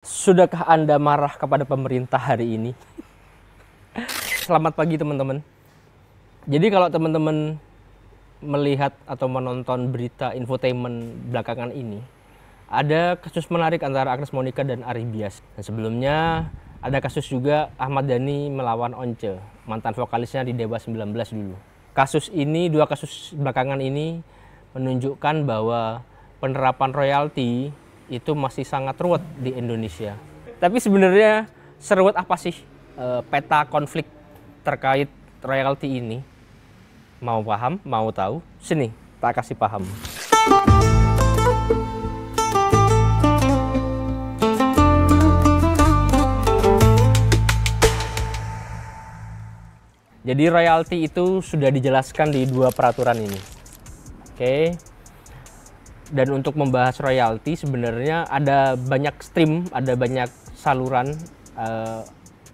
Sudahkah Anda marah kepada pemerintah hari ini? Selamat pagi teman-teman. Jadi kalau teman-teman melihat atau menonton berita infotainment belakangan ini, ada kasus menarik antara Agnes Monica dan Ari Bias. Dan sebelumnya ada kasus juga Ahmad Dhani melawan Once, mantan vokalisnya di Dewa 19 dulu. Dua kasus belakangan ini menunjukkan bahwa penerapan royalti itu masih sangat ruwet di Indonesia. Tapi sebenarnya seruwet apa sih peta konflik terkait royalti ini? Mau paham, mau tahu? Sini, tak kasih paham. Jadi royalti itu sudah dijelaskan di dua peraturan ini. Oke. Dan untuk membahas royalti sebenarnya ada banyak stream, ada banyak saluran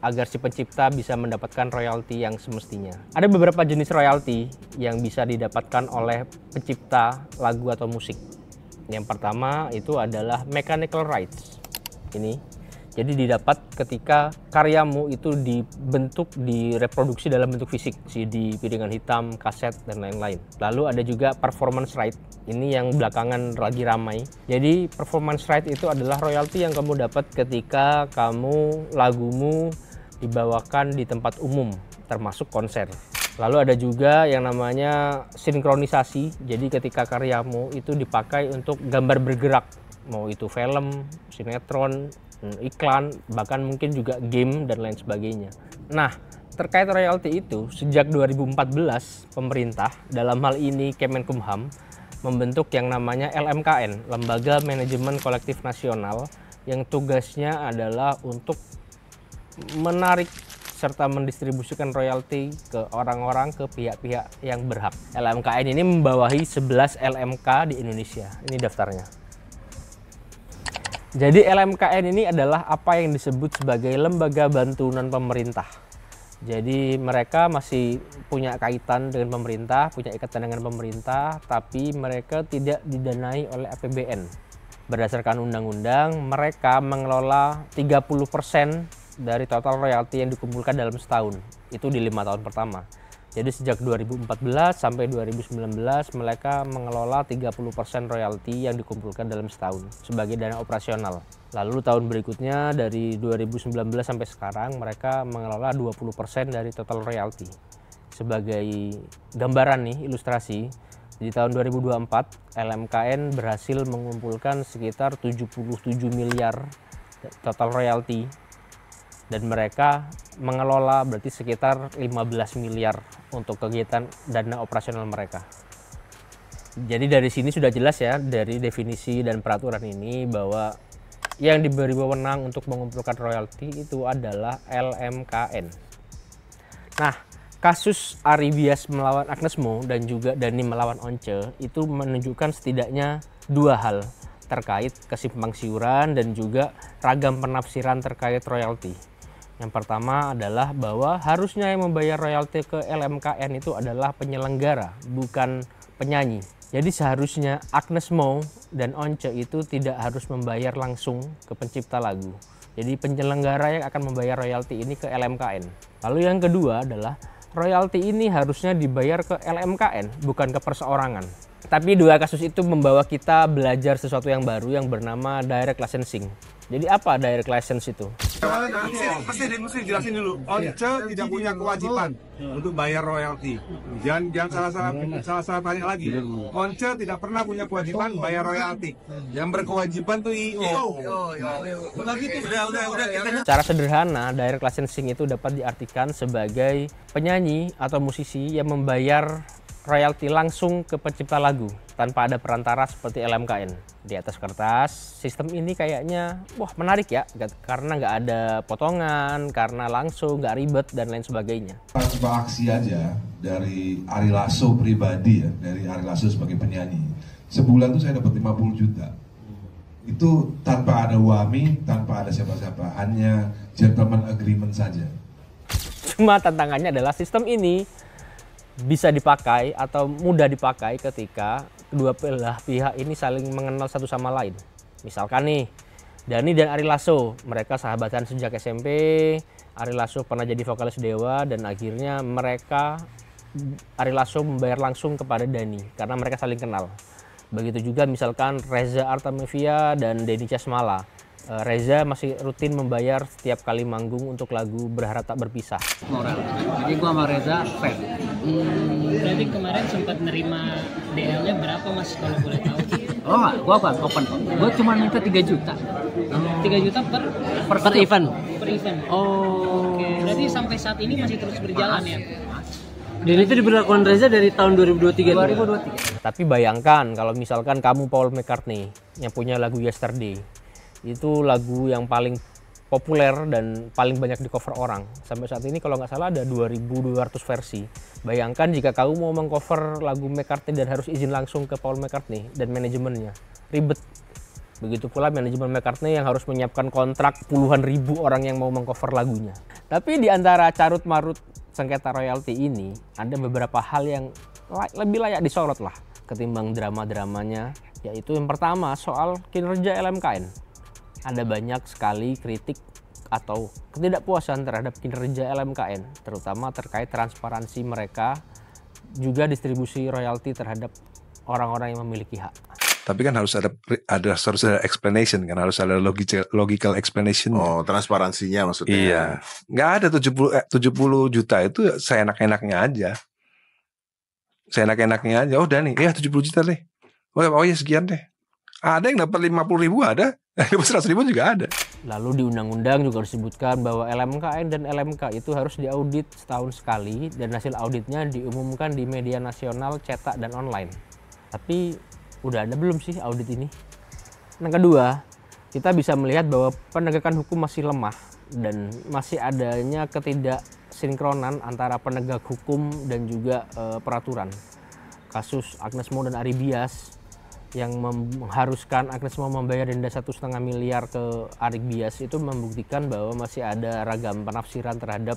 agar si pencipta bisa mendapatkan royalti yang semestinya. Ada beberapa jenis royalti yang bisa didapatkan oleh pencipta lagu atau musik. Yang pertama itu adalah mechanical rights. Ini jadi didapat ketika karyamu itu direproduksi dalam bentuk fisik, CD, piringan hitam, kaset, dan lain-lain. Lalu ada juga performance right. Ini yang belakangan lagi ramai. Jadi performance right itu adalah royalti yang kamu dapat ketika lagumu dibawakan di tempat umum, termasuk konser. Lalu ada juga yang namanya sinkronisasi. Jadi ketika karyamu itu dipakai untuk gambar bergerak, mau itu film, sinetron, iklan, bahkan mungkin juga game dan lain sebagainya. Nah, terkait royalti itu, sejak 2014 pemerintah, dalam hal ini Kemenkumham, membentuk yang namanya LMKN, Lembaga Manajemen Kolektif Nasional, yang tugasnya adalah untuk menarik serta mendistribusikan royalti ke orang-orang, ke pihak-pihak yang berhak. LMKN ini membawahi 11 LMK di Indonesia. Ini daftarnya. Jadi LMKN ini adalah apa yang disebut sebagai lembaga bantu non pemerintah. Jadi mereka masih punya kaitan dengan pemerintah, punya ikatan dengan pemerintah, tapi mereka tidak didanai oleh APBN. Berdasarkan undang-undang, mereka mengelola 30% dari total royalti yang dikumpulkan dalam setahun. Itu di 5 tahun pertama. Jadi sejak 2014 sampai 2019 mereka mengelola 30% royalti yang dikumpulkan dalam setahun sebagai dana operasional. Lalu tahun berikutnya dari 2019 sampai sekarang mereka mengelola 20% dari total royalti. Sebagai gambaran nih, ilustrasi, di tahun 2024 LMKN berhasil mengumpulkan sekitar 77 miliar total royalti. Dan mereka mengelola berarti sekitar 15 miliar untuk kegiatan dana operasional mereka. Jadi dari sini sudah jelas ya, dari definisi dan peraturan ini, bahwa yang diberi wewenang untuk mengumpulkan royalti itu adalah LMKN. Nah, kasus Ari Bias melawan Agnes Mo dan juga Dhani melawan Once itu menunjukkan setidaknya dua hal terkait kesimpangsiuran dan juga ragam penafsiran terkait royalti. Yang pertama adalah bahwa harusnya yang membayar royalti ke LMKN itu adalah penyelenggara, bukan penyanyi. Jadi seharusnya Agnes Mo dan Once itu tidak harus membayar langsung ke pencipta lagu. Jadi penyelenggara yang akan membayar royalti ini ke LMKN. Lalu yang kedua adalah royalti ini harusnya dibayar ke LMKN, bukan ke perseorangan. Tapi dua kasus itu membawa kita belajar sesuatu yang baru yang bernama direct licensing. Jadi apa direct license itu? Mesti jelasin dulu. Once tidak punya kewajiban untuk bayar royalti. Jangan salah tanya lagi. Once tidak pernah punya kewajiban bayar royalti. Yang berkewajiban tuh IO. Udah. Secara sederhana, direct licensing itu dapat diartikan sebagai penyanyi atau musisi yang membayar royalti langsung ke pencipta lagu tanpa ada perantara seperti LMKN. Di atas kertas, sistem ini kayaknya menarik ya, karena nggak ada potongan, karena langsung, nggak ribet dan lain sebagainya. Tanpa aksi aja dari Ari Lasso pribadi ya, dari Ari Lasso sebagai penyanyi, sebulan tuh saya dapat 50 juta. Itu tanpa ada WAMI, tanpa ada siapa-siapa, hanya gentleman agreement saja. Cuma tantangannya adalah sistem ini bisa dipakai atau mudah dipakai ketika kedua belah pihak ini saling mengenal satu sama lain. Misalkan nih, Dani dan Ari Lasso, mereka sahabatan sejak SMP. Ari Lasso pernah jadi vokalis Dewa dan akhirnya Ari Lasso membayar langsung kepada Dani karena mereka saling kenal. Begitu juga misalkan Reza Artamevia dan Denny Casmala. Reza masih rutin membayar setiap kali manggung untuk lagu Berharap Tak Berpisah. Moral. Jadi gua sama Reza fair. Berarti kemarin sempat nerima DL-nya berapa Mas kalau boleh tahu? Oh enggak, gua apa? Open. Gua cuma minta 3 juta. 3 juta per event. Per event. Oh. Oke. Berarti sampai saat ini masih terus berjalan ya? Dan itu diberlakukan Reza dari tahun 2023. 2023. Tapi bayangkan kalau misalkan kamu Paul McCartney yang punya lagu Yesterday. Itu lagu yang paling populer dan paling banyak di cover orang. Sampai saat ini kalau nggak salah ada 2.200 versi. Bayangkan jika kamu mau mengcover lagu McCartney dan harus izin langsung ke Paul McCartney dan manajemennya. Ribet. Begitu pula manajemen McCartney yang harus menyiapkan kontrak puluhan ribu orang yang mau mengcover lagunya. Tapi di antara carut marut sengketa royalti ini, ada beberapa hal yang lebih layak disorot lah ketimbang drama-dramanya. Yaitu yang pertama soal kinerja LMKN. Ada banyak sekali kritik atau ketidakpuasan terhadap kinerja LMKN, terutama terkait transparansi mereka, juga distribusi royalti terhadap orang-orang yang memiliki hak. Tapi kan harus ada explanation kan, harus ada logical explanation. Oh, transparansinya maksudnya. Iya. Nggak ada 70 juta itu seenak-enaknya aja. Seenak-enaknya aja. Oh, udah nih, ya 70 juta deh. Oh ya sekian deh. Ada yang dapat 50.000 ada, dapat 100.000 juga ada. Lalu di undang-undang juga disebutkan bahwa LMKN dan LMK itu harus diaudit setahun sekali dan hasil auditnya diumumkan di media nasional, cetak dan online. Tapi udah ada belum sih audit ini? Yang kedua, kita bisa melihat bahwa penegakan hukum masih lemah dan masih adanya ketidaksinkronan antara penegak hukum dan juga peraturan. Kasus Agnes Mo dan Ari Bias yang mengharuskan Agnes Mo membayar denda 1,5 miliar ke Ari Bias itu membuktikan bahwa masih ada ragam penafsiran terhadap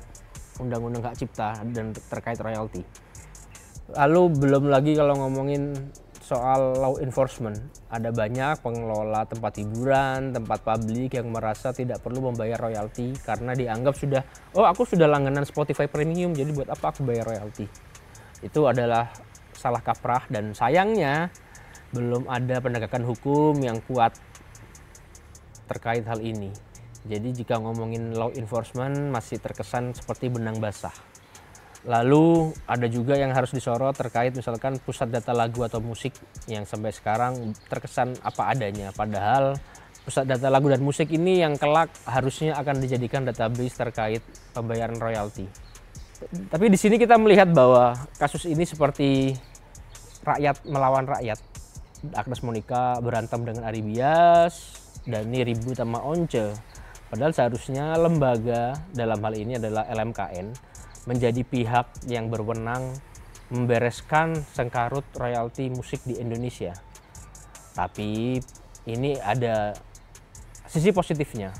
undang-undang hak cipta dan terkait royalti. Lalu belum lagi kalau ngomongin soal law enforcement, ada banyak pengelola tempat hiburan, tempat publik yang merasa tidak perlu membayar royalti karena dianggap sudah, oh aku sudah langganan Spotify Premium, jadi buat apa aku bayar royalti. Itu adalah salah kaprah dan sayangnya belum ada penegakan hukum yang kuat terkait hal ini. Jadi jika ngomongin law enforcement masih terkesan seperti benang basah. Lalu ada juga yang harus disorot terkait misalkan pusat data lagu atau musik yang sampai sekarang terkesan apa adanya. Padahal pusat data lagu dan musik ini yang kelak harusnya akan dijadikan database terkait pembayaran royalti. Tapi di sini kita melihat bahwa kasus ini seperti rakyat melawan rakyat. Agnes Monica berantem dengan Ari Bias, Dani ribut sama Once. Padahal seharusnya lembaga dalam hal ini adalah LMKN menjadi pihak yang berwenang membereskan sengkarut royalti musik di Indonesia. Tapi ini ada sisi positifnya.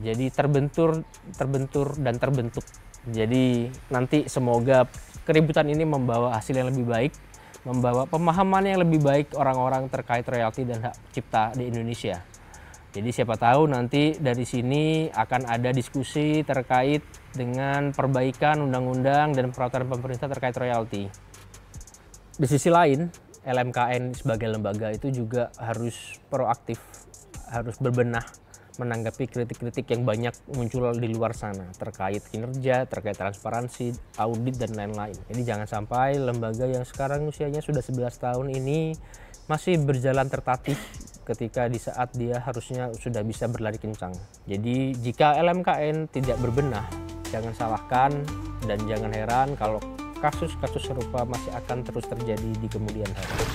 Jadi terbentur dan terbentuk. Jadi nanti semoga keributan ini membawa hasil yang lebih baik, membawa pemahaman yang lebih baik orang-orang terkait royalti dan hak cipta di Indonesia. Jadi siapa tahu nanti dari sini akan ada diskusi terkait dengan perbaikan undang-undang dan peraturan pemerintah terkait royalti. Di sisi lain, LMKN sebagai lembaga itu juga harus proaktif, harus berbenah menanggapi kritik-kritik yang banyak muncul di luar sana terkait kinerja, terkait transparansi, audit, dan lain-lain. Jadi jangan sampai lembaga yang sekarang usianya sudah 11 tahun ini masih berjalan tertatih ketika di saat dia harusnya sudah bisa berlari kencang. Jadi jika LMKN tidak berbenah, jangan salahkan dan jangan heran kalau kasus-kasus serupa masih akan terus terjadi di kemudian hari.